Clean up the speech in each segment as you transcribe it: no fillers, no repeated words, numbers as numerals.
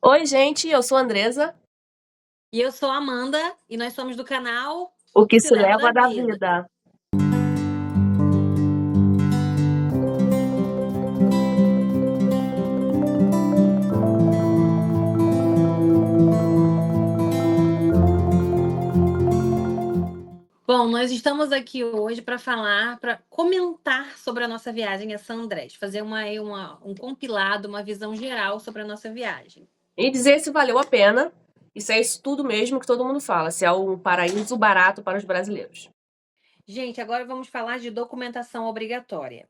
Oi, gente, eu sou a Andresa. E eu sou a Amanda e nós somos do canal O O que que se se leva da leva da vida. vida. Bom, nós estamos aqui hoje para falar, para comentar sobre a nossa viagem a San Andrés, fazer um compilado, uma visão geral sobre a nossa viagem. E dizer se valeu a pena, e se é isso tudo mesmo que todo mundo fala, se é um paraíso barato para os brasileiros. Gente, agora vamos falar de documentação obrigatória.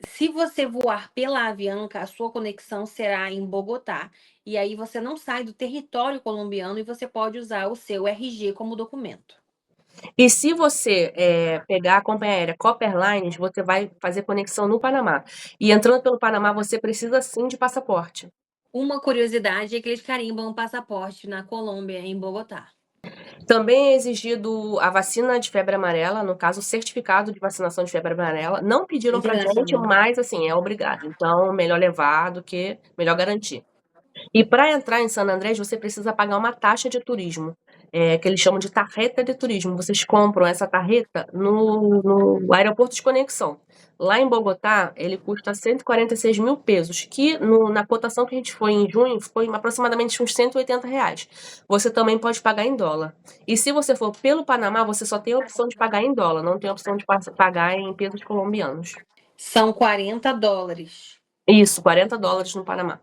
Se você voar pela Avianca, a sua conexão será em Bogotá, e aí você não sai do território colombiano e você pode usar o seu RG como documento. E se você pegar a companhia aérea Copa Airlines, você vai fazer conexão no Panamá. E entrando pelo Panamá, você precisa sim de passaporte. Uma curiosidade é que eles carimbam o passaporte na Colômbia, em Bogotá. Também é exigido a vacina de febre amarela, no caso, o certificado de vacinação de febre amarela. Não pediram pra gente, Internacional. mas assim, é obrigado. Então, melhor levar do que melhor garantir. E para entrar em San Andrés, você precisa pagar uma taxa de turismo, que eles chamam de tarreta de turismo. Vocês compram essa tarreta no aeroporto de conexão. Lá em Bogotá, ele custa 146 mil pesos, que na cotação que a gente foi em junho, foi aproximadamente uns R$ 180. Você também pode pagar em dólar. E se você for pelo Panamá, você só tem a opção de pagar em dólar, não tem a opção de pagar em pesos colombianos. São US$ 40. Isso, US$ 40 no Panamá.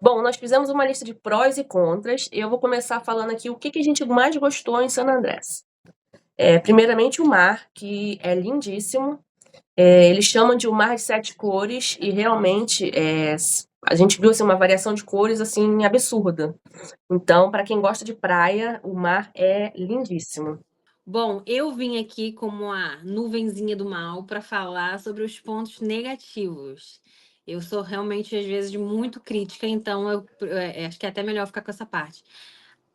Bom, nós fizemos uma lista de prós e contras, e eu vou começar falando aqui o que a gente mais gostou em San Andrés. Primeiramente, o mar, que é lindíssimo. Eles chamam de o mar de sete cores, e realmente a gente viu assim, uma variação de cores assim absurda. Então, para quem gosta de praia, o mar é lindíssimo. Bom, eu vim aqui como a nuvenzinha do mal para falar sobre os pontos negativos. Eu sou realmente, às vezes, muito crítica, então acho que é até melhor ficar com essa parte.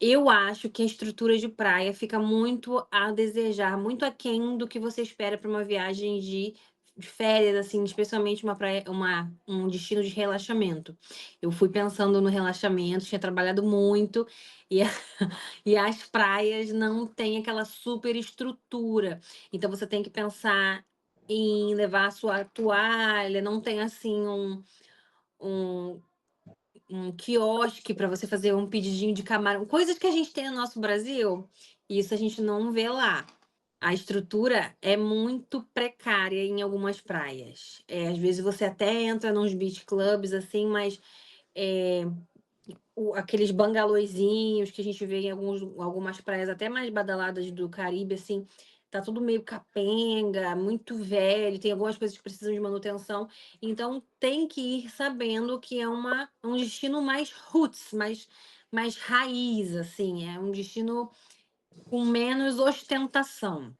Eu acho que a estrutura de praia fica muito a desejar, muito aquém do que você espera para uma viagem de férias, assim, especialmente uma praia, um destino de relaxamento. Eu fui pensando no relaxamento, tinha trabalhado muito e, e as praias não têm aquela super estrutura. Então você tem que pensar em levar a sua toalha, não tem assim um um quiosque para você fazer um pedidinho de camarão, coisas que a gente tem no nosso Brasil, e isso a gente não vê lá. A estrutura é muito precária em algumas praias. Às vezes você até entra nos beach clubs assim, mas é, aqueles bangalôzinhos que a gente vê em algumas praias até mais badaladas do Caribe, assim, tá tudo meio capenga, muito velho, tem algumas coisas que precisam de manutenção. Então tem que ir sabendo que é um destino mais roots, mais raiz, assim, é um destino com menos ostentação.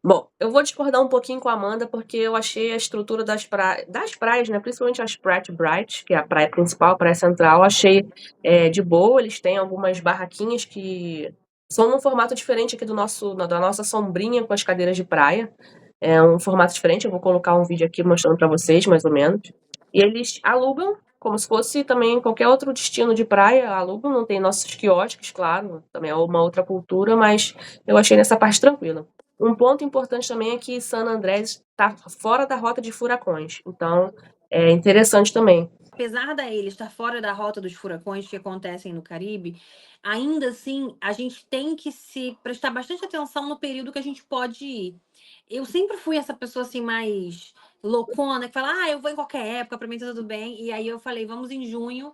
Bom, eu vou discordar um pouquinho com a Amanda, porque eu achei a estrutura das praias, né, principalmente as Praia Bright, que é a praia principal, a praia central, achei de boa. Eles têm algumas barraquinhas que são num formato diferente aqui da nossa sombrinha com as cadeiras de praia. É um formato diferente, eu vou colocar um vídeo aqui mostrando para vocês, mais ou menos. E eles alugam, como se fosse também qualquer outro destino de praia, alugam, não tem nossos quiosques, claro, também é uma outra cultura, mas eu achei nessa parte tranquila. Um ponto importante também é que San Andrés está fora da rota de furacões, então é interessante também. Apesar da ilha estar fora da rota dos furacões que acontecem no Caribe, ainda assim a gente tem que se prestar bastante atenção no período que a gente pode ir. Eu sempre fui essa pessoa assim mais loucona que fala: "Ah, eu vou em qualquer época, para mim tá tudo bem". E aí eu falei: "Vamos em junho".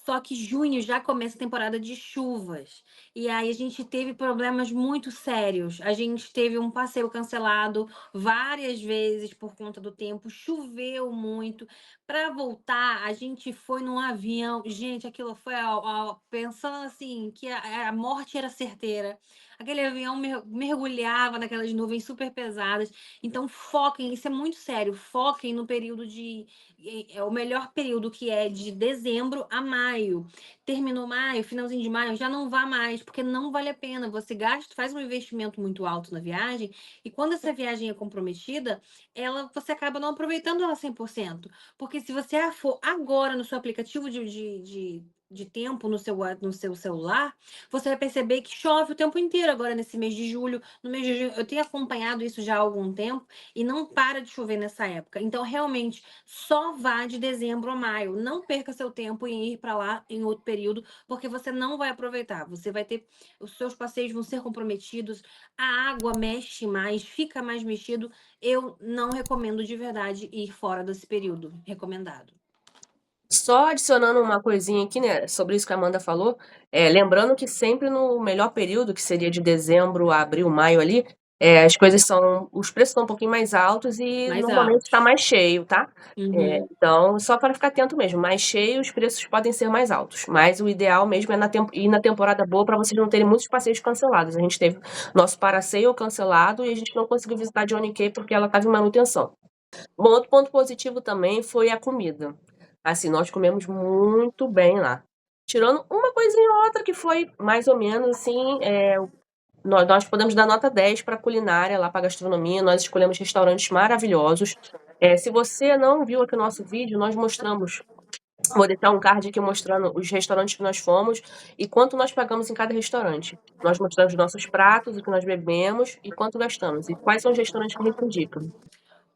Só que junho já começa a temporada de chuvas. E aí a gente teve problemas muito sérios. A gente teve um passeio cancelado várias vezes por conta do tempo, choveu muito. Para voltar, a gente foi num avião. Gente, aquilo foi pensando assim que a morte era certeira. aquele avião mergulhava naquelas nuvens super pesadas. Então foquem, isso é muito sério, foquem no período é o melhor período, que é de dezembro a maio. Terminou maio, finalzinho de maio, já não vá mais, porque não vale a pena. Você gasta, faz um investimento muito alto na viagem, e quando essa viagem é comprometida, você acaba não aproveitando ela 100%. Porque se você for agora no seu aplicativo de tempo no seu celular, você vai perceber que chove o tempo inteiro agora nesse mês de julho. No mês de junho, eu tenho acompanhado isso já há algum tempo e não para de chover nessa época. Então, realmente, só vá de dezembro a maio. Não perca seu tempo em ir para lá em outro período, porque você não vai aproveitar. Você vai ter, os seus passeios vão ser comprometidos, a água mexe mais, fica mais mexido. Eu não recomendo de verdade ir fora desse período recomendado. Só adicionando uma coisinha aqui, né, sobre isso que a Amanda falou, lembrando que sempre no melhor período, que seria de dezembro a abril, maio ali, os preços estão um pouquinho mais altos e Mais normalmente está altos. mais cheio, tá? Uhum. Então, só para ficar atento mesmo, mais cheio, os preços podem ser mais altos, mas o ideal mesmo é ir na temporada boa para vocês não terem muitos passeios cancelados. A gente teve nosso parasail cancelado e a gente não conseguiu visitar Johnny Cay porque ela estava em manutenção. Bom, outro ponto positivo também foi a comida. Assim, nós comemos muito bem lá. Tirando uma coisinha ou outra que foi mais ou menos assim, nós podemos dar nota 10 para a culinária lá, para a gastronomia. Nós escolhemos restaurantes maravilhosos. Se você não viu aqui o nosso vídeo, nós mostramos. Vou deixar um card aqui mostrando os restaurantes que nós fomos e quanto nós pagamos em cada restaurante. Nós mostramos nossos pratos, o que nós bebemos e quanto gastamos. E quais são os restaurantes que a gente indica.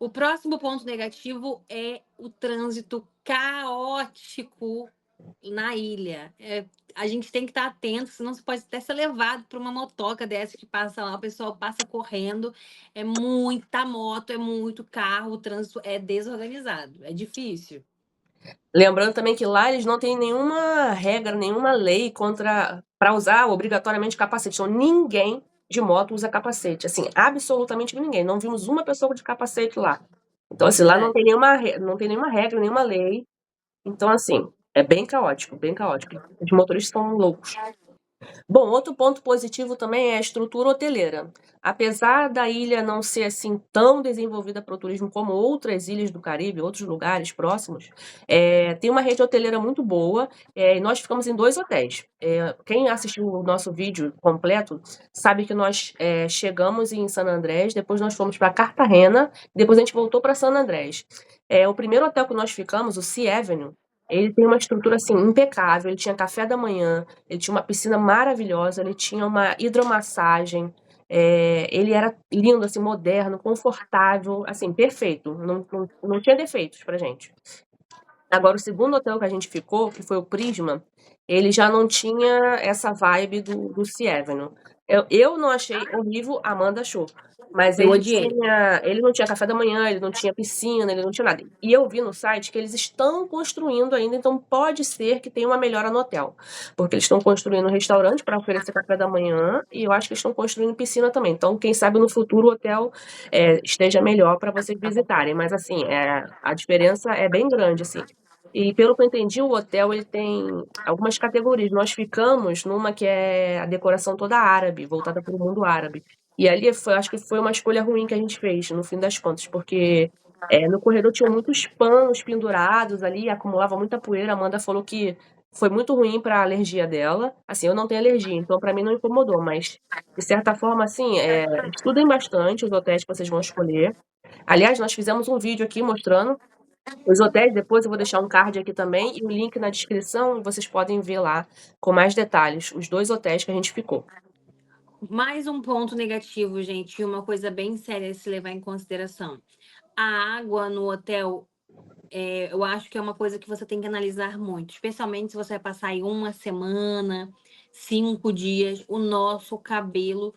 O próximo ponto negativo é o trânsito caótico na ilha. A gente tem que estar atento, senão você pode até ser levado para uma motoca dessa que passa lá, o pessoal passa correndo. É muita moto, é muito carro, o trânsito é desorganizado, é difícil. Lembrando também que lá eles não têm nenhuma regra, nenhuma lei para usar obrigatoriamente capacete. Então, ninguém de moto usa capacete. Assim, absolutamente ninguém. Não vimos uma pessoa de capacete lá. Então, assim, lá não Verdade. tem não tem nenhuma regra, nenhuma lei. Então, assim, é bem caótico, bem caótico. Os motoristas são loucos. Bom, outro ponto positivo também é a estrutura hoteleira. Apesar da ilha não ser assim tão desenvolvida para o turismo como outras ilhas do Caribe, outros lugares próximos, tem uma rede hoteleira muito boa, e nós ficamos em 2 hotéis. Quem assistiu o nosso vídeo completo sabe que nós chegamos em San Andrés, depois nós fomos para Cartagena, depois a gente voltou para San Andrés. O primeiro hotel que nós ficamos, o Sea Avenue, ele tem uma estrutura assim impecável, ele tinha café da manhã, ele tinha uma piscina maravilhosa, ele tinha uma hidromassagem, ele era lindo, assim, moderno, confortável, assim, perfeito, não tinha defeitos pra gente. Agora, o segundo hotel que a gente ficou, que foi o Prisma, ele já não tinha essa vibe do Sea Avenue. Eu não achei horrível, a Amanda achou. Mas Eu odiei. ele não tinha café da manhã, ele não tinha piscina, ele não tinha nada. E eu vi no site que eles estão construindo ainda, então pode ser que tenha uma melhora no hotel. Porque eles estão construindo um restaurante para oferecer café da manhã e eu acho que eles estão construindo piscina também. Então, quem sabe no futuro o hotel esteja melhor para vocês visitarem. Mas, assim, a diferença é bem grande, assim. E pelo que eu entendi, o hotel ele tem algumas categorias. Nós ficamos numa que é a decoração toda árabe, voltada para o mundo árabe. E ali acho que foi uma escolha ruim que a gente fez, no fim das contas, porque no corredor tinham muitos panos pendurados ali, acumulava muita poeira. A Amanda falou que foi muito ruim para a alergia dela. Assim, eu não tenho alergia, então para mim não incomodou, mas de certa forma, assim, estudem bastante os hotéis que vocês vão escolher. Aliás, nós fizemos um vídeo aqui mostrando os hotéis, depois eu vou deixar um card aqui também e o link na descrição, e vocês podem ver lá com mais detalhes os 2 hotéis que a gente ficou. Mais um ponto negativo, gente, e uma coisa bem séria a se levar em consideração. A água no hotel, eu acho que é uma coisa que você tem que analisar muito, especialmente se você vai passar aí uma semana, 5 dias. O nosso cabelo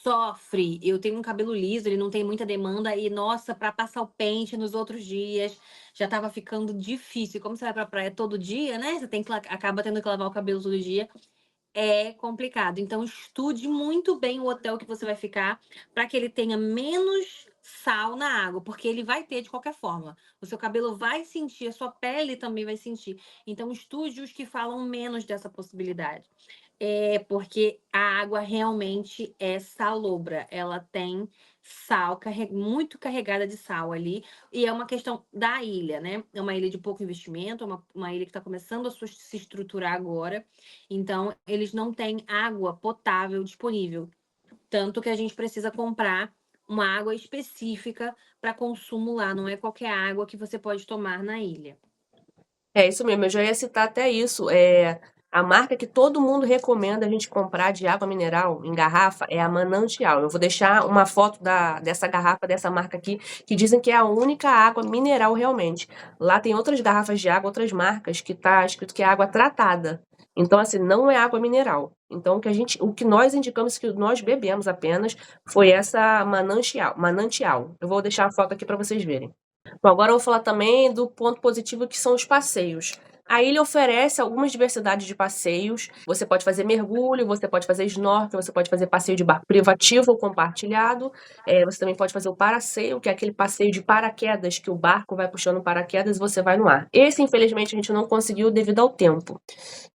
sofre. Eu tenho um cabelo liso, ele não tem muita demanda e, nossa, para passar o pente nos outros dias já estava ficando difícil. Como você vai para a praia todo dia, né? Você tem que acaba tendo que lavar o cabelo todo dia. É complicado. Então, estude muito bem o hotel que você vai ficar, para que ele tenha menos sal na água, porque ele vai ter de qualquer forma. O seu cabelo vai sentir, a sua pele também vai sentir. Então, estude os que falam menos dessa possibilidade. É porque a água realmente é salobra. Ela tem sal, muito carregada de sal ali. E é uma questão da ilha, né? É uma ilha de pouco investimento, uma ilha que está começando a se estruturar agora. Então, eles não têm água potável disponível. Tanto que a gente precisa comprar uma água específica para consumo lá. Não é qualquer água que você pode tomar na ilha. É isso mesmo, eu já ia citar até isso. A marca que todo mundo recomenda a gente comprar de água mineral em garrafa é a Manantial. Eu vou deixar uma foto dessa garrafa, dessa marca aqui, que dizem que é a única água mineral realmente. Lá tem outras garrafas de água, outras marcas, que tá escrito que é água tratada. Então, assim, não é água mineral. Então, o que nós indicamos, que nós bebemos apenas, foi essa Manantial. Eu vou deixar a foto aqui para vocês verem. Bom, agora eu vou falar também do ponto positivo, que são os passeios. A ilha oferece algumas diversidades de passeios. Você pode fazer mergulho, você pode fazer snorkel, você pode fazer passeio de barco privativo ou compartilhado. Você também pode fazer o paraceio, que é aquele passeio de paraquedas, que o barco vai puxando paraquedas e você vai no ar. Esse, infelizmente, a gente não conseguiu devido ao tempo.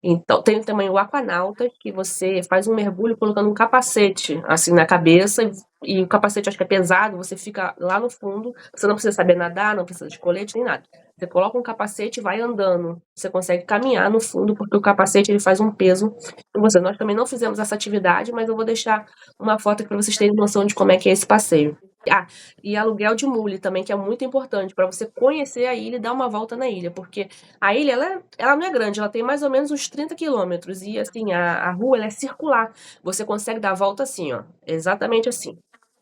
Então, tem também o aquanauta, que você faz um mergulho colocando um capacete, assim, na cabeça, e o capacete acho que é pesado, você fica lá no fundo, você não precisa saber nadar, não precisa de colete nem nada. Você coloca um capacete e vai andando. Você consegue caminhar no fundo, porque o capacete ele faz um peso em você. Nós também não fizemos essa atividade, mas eu vou deixar uma foto aqui para vocês terem noção de como é que é esse passeio. Ah, e aluguel de mule também, que é muito importante para você conhecer a ilha e dar uma volta na ilha, porque a ilha ela não é grande, ela tem mais ou menos uns 30 quilômetros e assim a rua ela é circular. Você consegue dar a volta assim, ó, exatamente assim.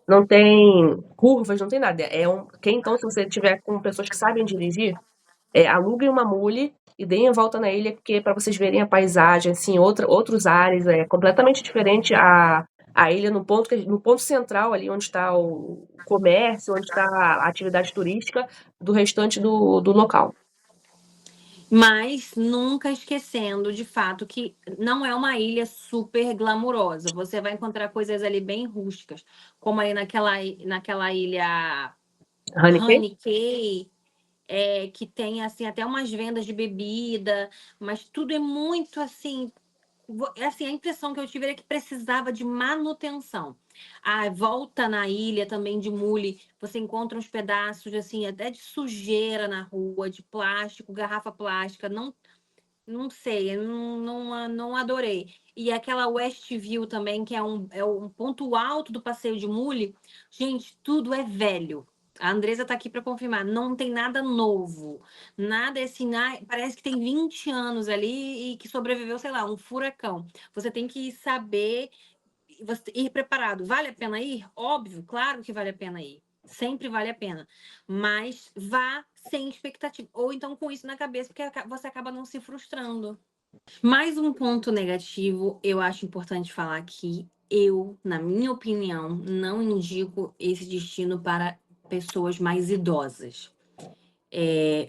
Não tem curvas, não tem nada. Então, se você tiver com pessoas que sabem dirigir, aluguem uma mule e deem a volta na ilha, porque para vocês verem a paisagem, assim, outros ares, é completamente diferente a ilha no ponto central ali, onde está o comércio, onde está a atividade turística, do restante do local. Mas nunca esquecendo de fato que não é uma ilha super glamurosa. Você vai encontrar coisas ali bem rústicas, como aí naquela ilha Hanekei? Honey Cay, que tem assim até umas vendas de bebida, mas tudo é muito assim. Assim, a impressão que eu tive era que precisava de manutenção. A volta na ilha também de mule, você encontra uns pedaços assim, até de sujeira na rua, de plástico, garrafa plástica, não sei, não adorei. E aquela Westview também, que é um ponto alto do passeio de mule, gente, tudo é velho. A Andresa tá aqui para confirmar, não tem nada novo. Nada assim, parece que tem 20 anos ali e que sobreviveu, sei lá, um furacão. Você tem que saber ir preparado. Vale a pena ir? Óbvio, claro que vale a pena ir. Sempre vale a pena. Mas vá sem expectativa. Ou então com isso na cabeça, porque você acaba não se frustrando. Mais um ponto negativo, eu acho importante falar que eu, na minha opinião, não indico esse destino para pessoas mais idosas.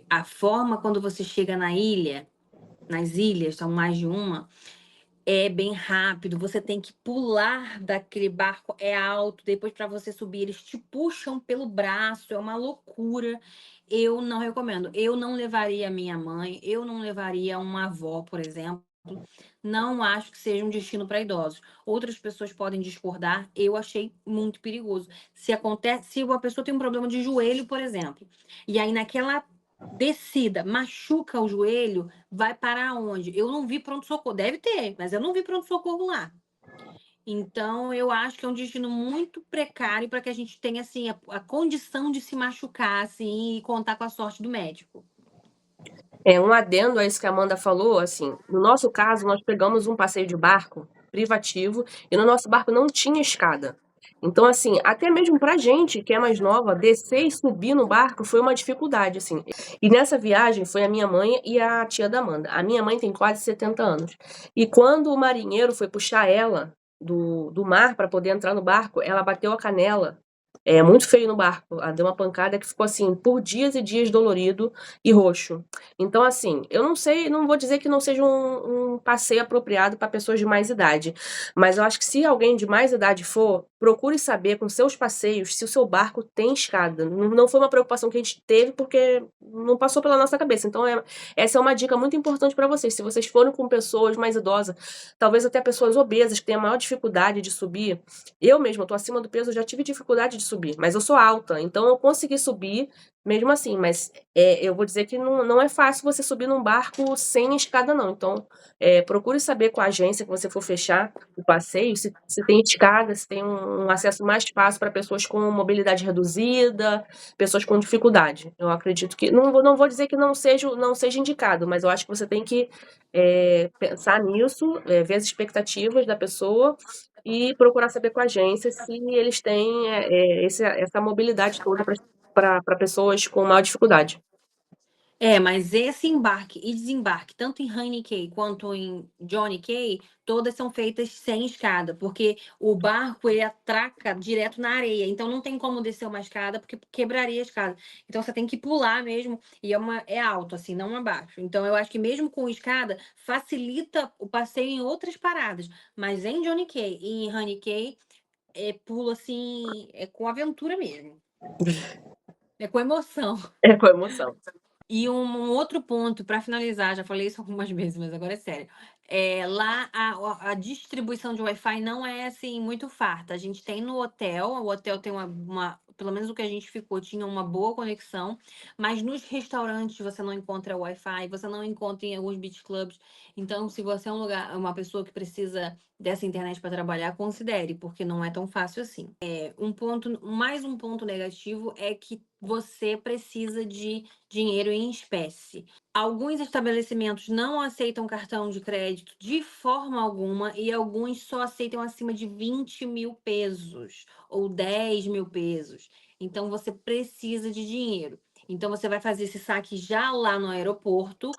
A forma quando você chega na ilha, nas ilhas, são mais de uma, é bem rápido, você tem que pular daquele barco, é alto, depois para você subir, eles te puxam pelo braço, é uma loucura. Eu não recomendo. Eu não levaria a minha mãe, eu não levaria uma avó, por exemplo. Não acho que seja um destino para idosos. Outras pessoas podem discordar, eu achei muito perigoso. Se uma pessoa tem um problema de joelho, por exemplo, e aí naquela descida machuca o joelho, vai parar onde? Eu não vi pronto-socorro. Deve ter, mas eu não vi pronto-socorro lá. Então, eu acho que é um destino muito precário para que a gente tenha assim a condição de se machucar assim e contar com a sorte do médico. Um adendo a isso que a Amanda falou, assim, no nosso caso, nós pegamos um passeio de barco privativo e no nosso barco não tinha escada. Então, assim, até mesmo pra gente, que é mais nova, descer e subir no barco foi uma dificuldade, assim. E nessa viagem foi a minha mãe e a tia da Amanda. A minha mãe tem quase 70 anos. E quando o marinheiro foi puxar ela do mar para poder entrar no barco, ela bateu a canela. Muito feio no barco. Ela deu uma pancada que ficou assim, por dias e dias dolorido e roxo. Então, assim, eu não sei, não vou dizer que não seja um passeio apropriado para pessoas de mais idade, mas eu acho que se alguém de mais idade for, procure saber com seus passeios se o seu barco tem escada. Não foi uma preocupação que a gente teve, porque não passou pela nossa cabeça. Então, essa é uma dica muito importante para vocês. Se vocês forem com pessoas mais idosas, talvez até pessoas obesas, que têm a maior dificuldade de subir. Eu mesma, estou acima do peso, eu já tive dificuldade de subir, mas eu sou alta, então eu consegui subir mesmo assim. Mas eu vou dizer que não é fácil você subir num barco sem escada, não. Então, procure saber com a agência que você for fechar o passeio, se tem escada, se tem um acesso mais fácil para pessoas com mobilidade reduzida, pessoas com dificuldade. Eu acredito que. Não vou dizer que não seja indicado, mas eu acho que você tem que pensar nisso, ver as expectativas da pessoa e procurar saber com a agência se eles têm essa mobilidade toda para pessoas com maior dificuldade. Mas esse embarque e desembarque, tanto em Honey Cay quanto em Johnny Cay, todas são feitas sem escada, porque o barco ele atraca direto na areia, então não tem como descer uma escada, porque quebraria a escada. Então você tem que pular mesmo, e é alto, assim, não abaixo. Então eu acho que mesmo com escada, facilita o passeio em outras paradas. Mas em Johnny Cay e em Honey Cay, pulo assim, é com aventura mesmo. É com emoção. É com emoção. E um outro ponto para finalizar, já falei isso algumas vezes, mas agora é sério. Lá a distribuição de Wi-Fi não é assim muito farta. A gente tem no hotel, o hotel tem pelo menos o que a gente ficou, tinha uma boa conexão, mas nos restaurantes você não encontra Wi-Fi, você não encontra em alguns beach clubs. Então, se você é uma pessoa que precisa dessa internet para trabalhar, considere, porque não é tão fácil assim. Mais um ponto negativo é que você precisa de dinheiro em espécie. Alguns estabelecimentos não aceitam cartão de crédito de forma alguma e alguns só aceitam acima de 20 mil pesos ou 10 mil pesos. Então você precisa de dinheiro. Então você vai fazer esse saque já lá no aeroporto,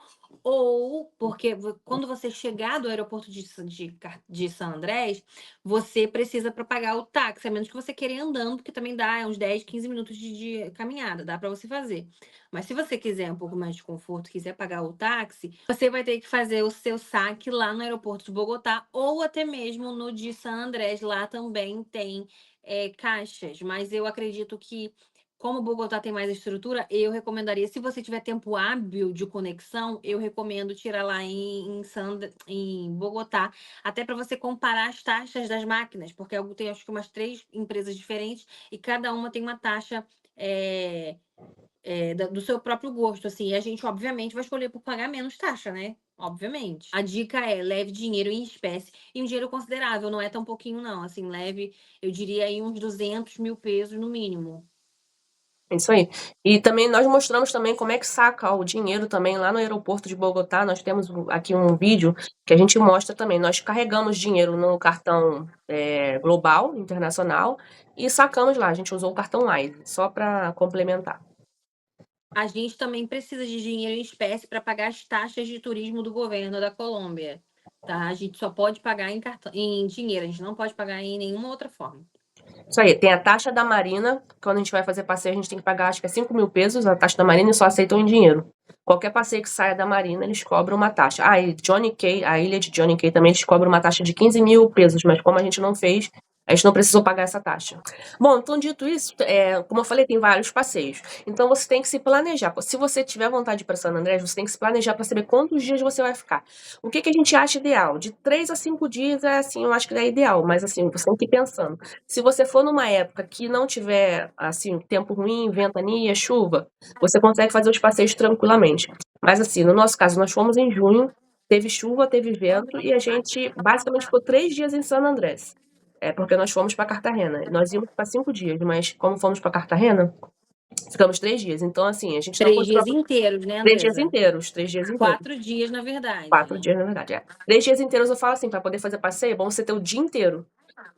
ou porque quando você chegar do aeroporto de San Andrés, você precisa para pagar o táxi, a menos que você queira ir andando, porque também dá uns 10, 15 minutos de caminhada, dá para você fazer. Mas se você quiser um pouco mais de conforto, quiser pagar o táxi, você vai ter que fazer o seu saque lá no aeroporto de Bogotá ou até mesmo no de San Andrés. Lá também tem caixas, mas eu acredito que como Bogotá tem mais estrutura, eu recomendaria, se você tiver tempo hábil de conexão, eu recomendo tirar lá em Bogotá, até para você comparar as taxas das máquinas, porque eu tenho acho que umas 3 empresas diferentes e cada uma tem uma taxa do seu próprio gosto, assim. E a gente, obviamente, vai escolher por pagar menos taxa, né? Obviamente. A dica é leve dinheiro em espécie e um dinheiro considerável, não é tão pouquinho, não. Assim, leve, eu diria aí uns 200 mil pesos no mínimo. É isso aí. E também nós mostramos também como é que saca o dinheiro também lá no aeroporto de Bogotá. Nós temos aqui um vídeo que a gente mostra também. Nós carregamos dinheiro no cartão global, internacional, e sacamos lá. A gente usou o cartão Wise, só para complementar. A gente também precisa de dinheiro em espécie para pagar as taxas de turismo do governo da Colômbia. Tá? A gente só pode pagar em dinheiro, a gente não pode pagar em nenhuma outra forma. Isso aí, tem a taxa da Marina. Quando a gente vai fazer passeio, a gente tem que pagar, acho que é 5 mil pesos, a taxa da Marina, e só aceitam em dinheiro. Qualquer passeio que saia da Marina, eles cobram uma taxa. E Johnny Cay, a ilha de Johnny Cay também, eles cobram uma taxa de 15 mil pesos, mas como a gente não fez, a gente não precisou pagar essa taxa. Bom, então dito isso, como eu falei, tem vários passeios. Então você tem que se planejar. Se você tiver vontade de ir para San Andrés, você tem que se planejar para saber quantos dias você vai ficar. O que a gente acha ideal? De 3 a 5 dias assim, eu acho que é ideal, mas assim, você tem que ir pensando. Se você for numa época que não tiver, assim, tempo ruim, ventania, chuva, você consegue fazer os passeios tranquilamente. Mas assim, no nosso caso, nós fomos em junho, teve chuva, teve vento, e a gente basicamente ficou 3 dias em San Andrés. Porque nós fomos para Cartagena. Nós íamos para 5 dias, mas como fomos para Cartagena, ficamos 3 dias. Então, assim, a gente não 3 dias inteiros, né, 3 dias Andresa? inteiros, 3 dias inteiros. 4 dias, na verdade. 4 dias, na verdade, 3 dias inteiros eu falo assim, para poder fazer passeio, é bom você ter o dia inteiro.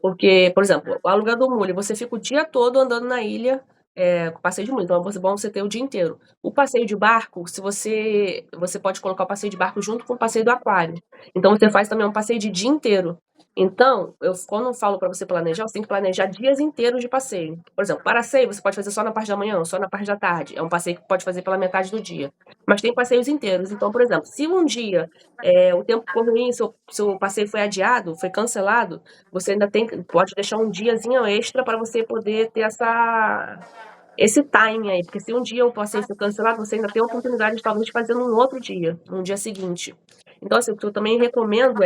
Porque, por exemplo, o aluguel do mule, você fica o dia todo andando na ilha, com passeio de mule, então é bom você ter o dia inteiro. O passeio de barco, se você pode colocar o passeio de barco junto com o passeio do aquário. Então você faz também um passeio de dia inteiro. Então, quando eu falo para você planejar, você tem que planejar dias inteiros de passeio. Por exemplo, passeio você pode fazer só na parte da manhã, só na parte da tarde. É um passeio que pode fazer pela metade do dia. Mas tem passeios inteiros. Então, por exemplo, se um dia o tempo for ruim, seu passeio foi adiado, foi cancelado, você ainda pode deixar um diazinho extra para você poder ter esse time aí. Porque se um dia o passeio for cancelado, você ainda tem a oportunidade de talvez fazer num outro dia, no dia seguinte. Então, assim, o que eu também recomendo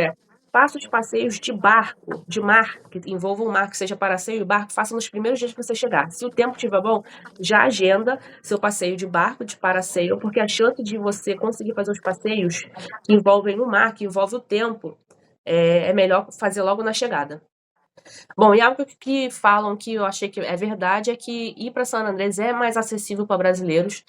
faça os passeios de barco, de mar, que envolvam o mar, que seja paraceio e barco, faça nos primeiros dias que você chegar. Se o tempo estiver bom, já agenda seu passeio de barco, de paraceio, porque a chance de você conseguir fazer os passeios que envolvem o mar, que envolve o tempo, é melhor fazer logo na chegada. Bom, e algo que falam que eu achei que é verdade é que ir para San Andrés é mais acessível para brasileiros.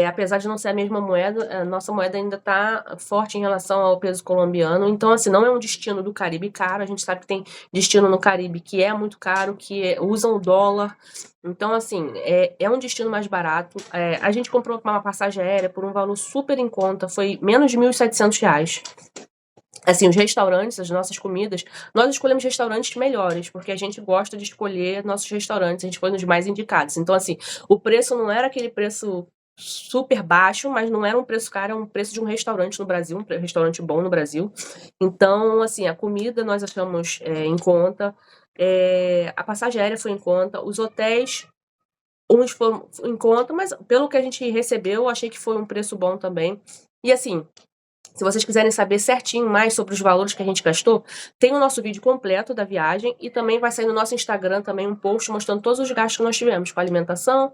Apesar de não ser a mesma moeda, a nossa moeda ainda está forte em relação ao peso colombiano. Então, assim, não é um destino do Caribe caro. A gente sabe que tem destino no Caribe que é muito caro, que usam o dólar. Então, assim, é um destino mais barato. A gente comprou uma passagem aérea por um valor super em conta, foi menos de R$ 1.700. Assim, os restaurantes, as nossas comidas, nós escolhemos restaurantes melhores, porque a gente gosta de escolher nossos restaurantes, a gente foi nos mais indicados. Então, assim, o preço não era aquele preço super baixo, mas não era um preço caro, é um preço de um restaurante no Brasil, um restaurante bom no Brasil. Então, assim, a comida nós achamos em conta, a passagem aérea foi em conta, os hotéis, uns foram em conta, mas pelo que a gente recebeu, eu achei que foi um preço bom também. E assim, se vocês quiserem saber certinho mais sobre os valores que a gente gastou, tem o nosso vídeo completo da viagem e também vai sair no nosso Instagram também um post mostrando todos os gastos que nós tivemos com a alimentação,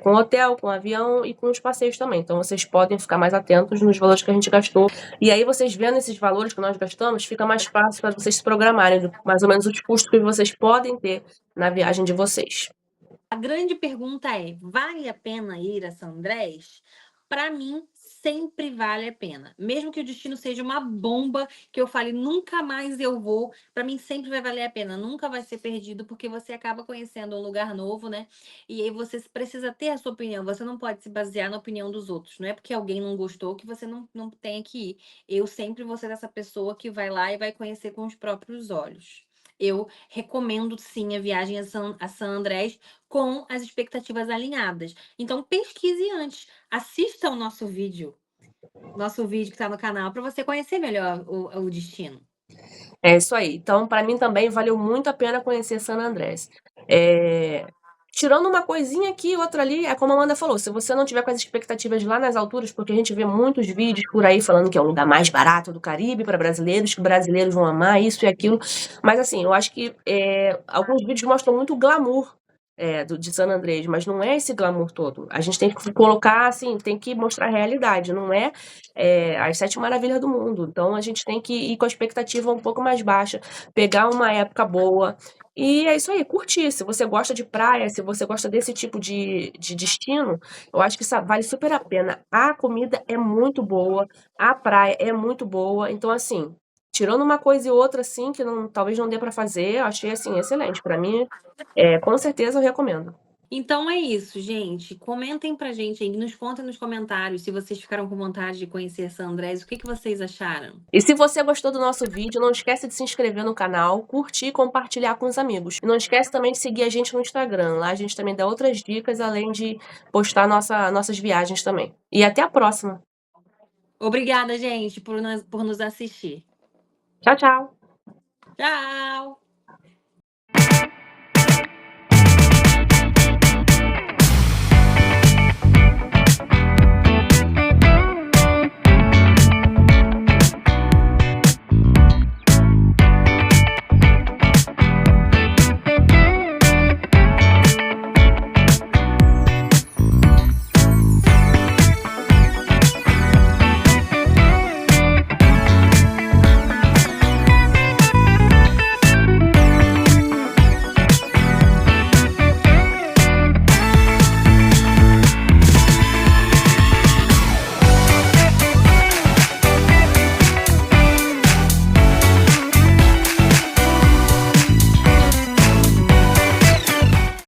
com o hotel, com o avião e com os passeios também. Então vocês podem ficar mais atentos nos valores que a gente gastou. E aí vocês vendo esses valores que nós gastamos, fica mais fácil para vocês se programarem mais ou menos os custos que vocês podem ter na viagem de vocês. A grande pergunta é: vale a pena ir a San Andrés? Para mim, sempre vale a pena. Mesmo que o destino seja uma bomba, que eu fale nunca mais eu vou, para mim sempre vai valer a pena. Nunca vai ser perdido, porque você acaba conhecendo um lugar novo, né? E aí você precisa ter a sua opinião. Você não pode se basear na opinião dos outros. Não é porque alguém não gostou que você não tenha que ir. Eu sempre vou ser essa pessoa que vai lá e vai conhecer com os próprios olhos. Eu recomendo sim a viagem a San Andrés com as expectativas alinhadas. Então pesquise antes, assista o nosso vídeo que está no canal, para você conhecer melhor o destino. É isso aí. Então, para mim também valeu muito a pena conhecer San Andrés. Tirando uma coisinha aqui e outra ali, é como a Amanda falou, se você não tiver com as expectativas lá nas alturas, porque a gente vê muitos vídeos por aí falando que é o lugar mais barato do Caribe para brasileiros, que brasileiros vão amar isso e aquilo. Mas assim, eu acho que alguns vídeos mostram muito o glamour de San Andrés, mas não é esse glamour todo. A gente tem que colocar, assim, tem que mostrar a realidade, não é as 7 maravilhas do mundo. Então a gente tem que ir com a expectativa um pouco mais baixa, pegar uma época boa. E é isso aí, curtir. Se você gosta de praia, se você gosta desse tipo de destino, eu acho que vale super a pena. A comida é muito boa, a praia é muito boa. Então, assim, tirando uma coisa e outra, assim, que talvez não dê para fazer, eu achei, assim, excelente. Para mim, com certeza eu recomendo. Então é isso, gente. Comentem pra gente aí, nos contem nos comentários se vocês ficaram com vontade de conhecer San Andrés, o que vocês acharam? E se você gostou do nosso vídeo, não esquece de se inscrever no canal, curtir e compartilhar com os amigos. E não esquece também de seguir a gente no Instagram. Lá a gente também dá outras dicas, além de postar nossas viagens também. E até a próxima. Obrigada, gente, por nos assistir. Tchau, tchau. Tchau!